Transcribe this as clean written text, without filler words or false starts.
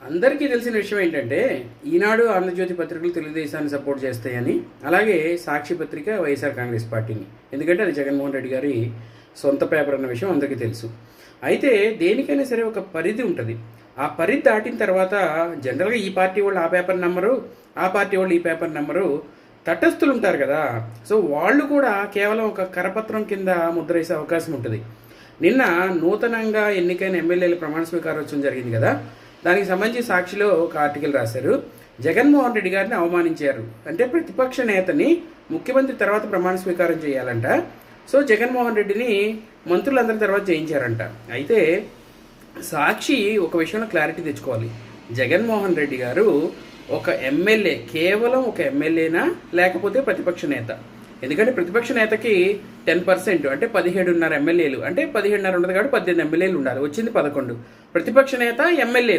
అందరికీ తెలిసిన విషయం ఏంటంటే ఈనాడు ఆంధ్రజ్యోతి పత్రికలు తెలుగుదేశాన్ని సపోర్ట్ చేస్తాయని, అలాగే సాక్షి పత్రిక వైఎస్ఆర్ కాంగ్రెస్ పార్టీని. ఎందుకంటే అది జగన్మోహన్ రెడ్డి గారి సొంత పేపర్ అన్న విషయం అందరికీ తెలుసు. అయితే దేనికైనా సరే ఒక పరిధి ఉంటుంది. ఆ పరిధి దాటిన తర్వాత జనరల్గా ఈ పార్టీ వాళ్ళు ఆ పేపర్ నెంబరు, ఆ పార్టీ వాళ్ళు ఈ పేపర్ నెంబరు, తటస్థులు ఉంటారు కదా. సో వాళ్ళు కూడా కేవలం ఒక కరపత్రం కింద ముద్ర వేసే అవకాశం ఉంటుంది. నిన్న నూతనంగా ఎన్నికైన ఎమ్మెల్యేల ప్రమాణ స్వీకారోత్సవం జరిగింది కదా, దానికి సంబంధించి సాక్షిలో ఒక ఆర్టికల్ రాశారు. జగన్మోహన్ రెడ్డి గారిని అవమానించారు అంటే ప్రతిపక్ష నేతని ముఖ్యమంత్రి తర్వాత ప్రమాణ స్వీకారం చేయాలంట. సో జగన్మోహన్ రెడ్డిని మంత్రులందరి తర్వాత చేయించారంట. అయితే సాక్షి ఒక విషయంలో క్లారిటీ తెచ్చుకోవాలి. జగన్మోహన్ రెడ్డి గారు ఒక ఎమ్మెల్యే, కేవలం ఒక ఎమ్మెల్యేనా లేకపోతే ప్రతిపక్ష నేత? ఎందుకంటే ప్రతిపక్ష నేతకి 10% అంటే 17.5 ఎమ్మెల్యేలు, అంటే 17.5 ఉండదు కాబట్టి 18 ఎమ్మెల్యేలు ఉండాలి. వచ్చింది 11. ప్రతిపక్ష నేత ఎమ్మెల్యేనా?